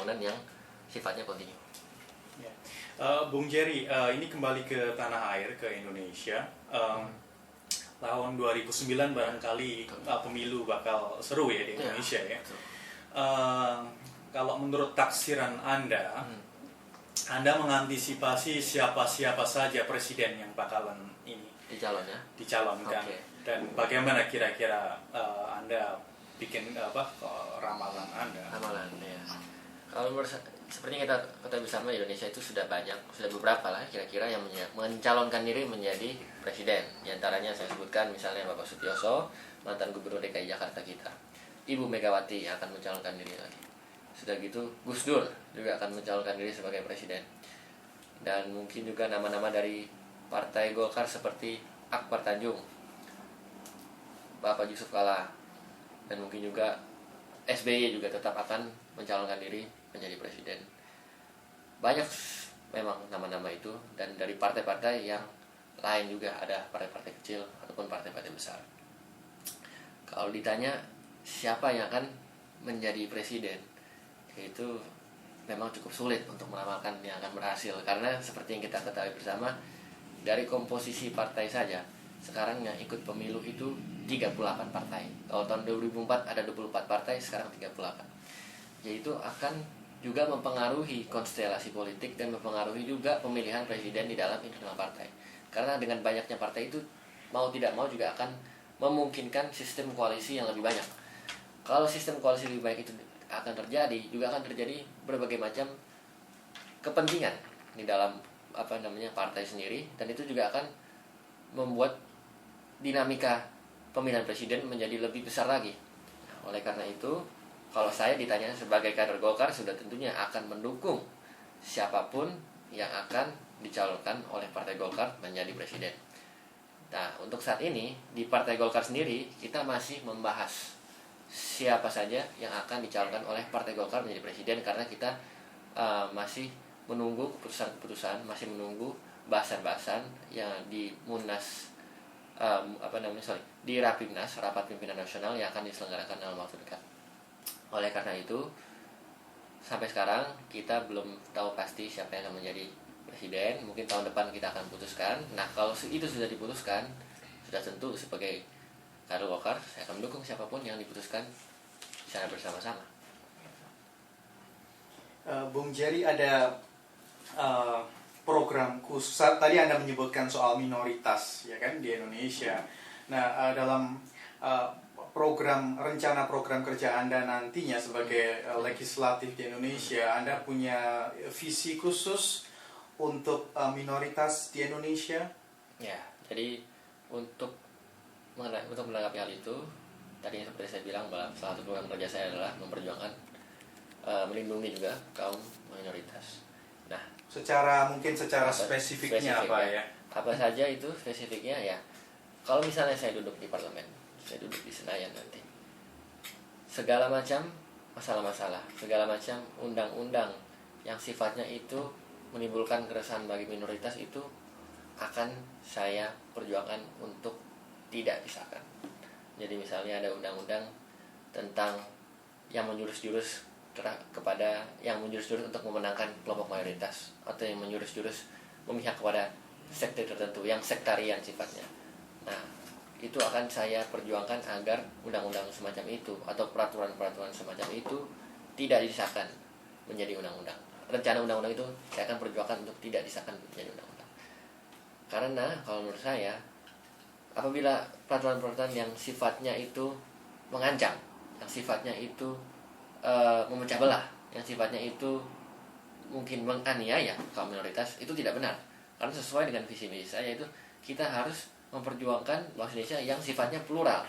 pembangunan yang sifatnya kontinu. Ya. Bung Jerry, ini kembali ke tanah air, ke Indonesia. Tahun 2009 barangkali pemilu bakal seru ya di Indonesia ya. Kalau menurut taksiran Anda mengantisipasi siapa-siapa saja presiden yang bakalan ini dicalonkan. Okay. Dan bagaimana kira-kira Anda bikin ramalan Anda? Ramalan ya. Kalau sepertinya kita ketahui bersama, Indonesia itu sudah beberapa lah kira-kira yang mencalonkan diri menjadi presiden. Di antaranya saya sebutkan misalnya Bapak Sutioso, mantan Gubernur DKI Jakarta kita. Ibu Megawati akan mencalonkan diri lagi. Sudah gitu Gus Dur juga akan mencalonkan diri sebagai presiden. Dan mungkin juga nama-nama dari Partai Golkar seperti Akbar Tanjung, Bapak Yusuf Kala, dan mungkin juga SBY juga tetap akan mencalonkan diri menjadi presiden. Banyak memang nama-nama itu, dan dari partai-partai yang lain juga ada partai-partai kecil ataupun partai-partai besar. Kalau ditanya siapa yang akan menjadi presiden, itu memang cukup sulit untuk meramalkan yang akan berhasil, karena seperti yang kita ketahui bersama, dari komposisi partai saja sekarang yang ikut pemilu itu 38 partai. Kalau tahun 2004 ada 24 partai, sekarang 38. Yaitu akan juga mempengaruhi konstelasi politik dan mempengaruhi juga pemilihan presiden di dalam internal partai. Karena dengan banyaknya partai itu, mau tidak mau juga akan memungkinkan sistem koalisi yang lebih banyak. Kalau sistem koalisi lebih baik itu akan terjadi, juga akan terjadi berbagai macam kepentingan di dalam partai sendiri, dan itu juga akan membuat dinamika pemilihan presiden menjadi lebih besar lagi. Nah, oleh karena itu, kalau saya ditanya sebagai kader Golkar, sudah tentunya akan mendukung siapapun yang akan dicalonkan oleh Partai Golkar menjadi presiden. Nah, untuk saat ini di Partai Golkar sendiri kita masih membahas siapa saja yang akan dicalonkan oleh Partai Golkar menjadi presiden, karena kita masih menunggu keputusan-keputusan, masih menunggu bahasan-bahasan yang di Munas di Rapimnas, Rapat Pimpinan Nasional, yang akan diselenggarakan dalam waktu dekat. Oleh karena itu, sampai sekarang kita belum tahu pasti siapa yang akan menjadi presiden. Mungkin tahun depan kita akan putuskan. Nah, kalau itu sudah diputuskan, sudah tentu sebagai kader Golkar, saya akan mendukung siapapun yang diputuskan secara bersama-sama. Bung Jerry, ada program khusus. Tadi Anda menyebutkan soal minoritas, ya kan, di Indonesia. Nah, dalam rencana program kerja Anda nantinya sebagai legislatif di Indonesia, Anda punya visi khusus untuk minoritas di Indonesia? Ya, jadi untuk menanggapi hal itu, tadi seperti saya bilang bahwa salah satu program kerja saya adalah memperjuangkan melindungi juga kaum minoritas. Nah, secara spesifiknya apa ya? Apa saja itu spesifiknya ya? Kalau misalnya saya duduk di parlemen, saya duduk di Senayan nanti, segala macam masalah-masalah, segala macam undang-undang yang sifatnya itu menimbulkan keresahan bagi minoritas itu akan saya perjuangkan untuk tidak disahkan. Jadi misalnya ada undang-undang tentang yang menjurus-jurus untuk memenangkan kelompok mayoritas, atau yang menjurus-jurus memihak kepada sekte tertentu yang sektarian sifatnya. Nah, itu akan saya perjuangkan agar undang-undang semacam itu atau peraturan-peraturan semacam itu tidak disahkan menjadi undang-undang. Rencana undang-undang itu saya akan perjuangkan untuk tidak disahkan menjadi undang-undang. Karena kalau menurut saya, apabila peraturan-peraturan yang sifatnya itu mengancam, yang sifatnya itu memecah belah, yang sifatnya itu mungkin menganiaya kaum minoritas, itu tidak benar. Karena sesuai dengan visi misi saya, itu kita harus memperjuangkan bangsa Indonesia yang sifatnya plural,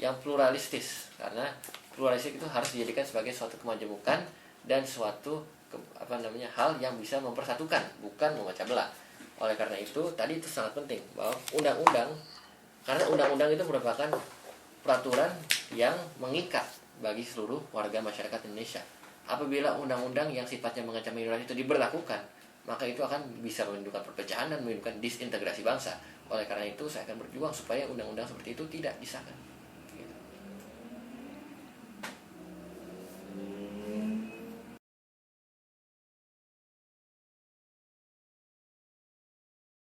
yang pluralistis. Karena pluralistik itu harus dijadikan sebagai suatu kemajemukan dan suatu hal yang bisa mempersatukan, bukan memecah belah. Oleh karena itu, tadi itu sangat penting bahwa undang-undang, karena undang-undang itu merupakan peraturan yang mengikat bagi seluruh warga masyarakat Indonesia. Apabila undang-undang yang sifatnya mengancam minoritas itu diberlakukan, maka itu akan bisa menimbulkan perpecahan dan menimbulkan disintegrasi bangsa. Oleh karena itu, saya akan berjuang supaya undang-undang seperti itu tidak disahkan.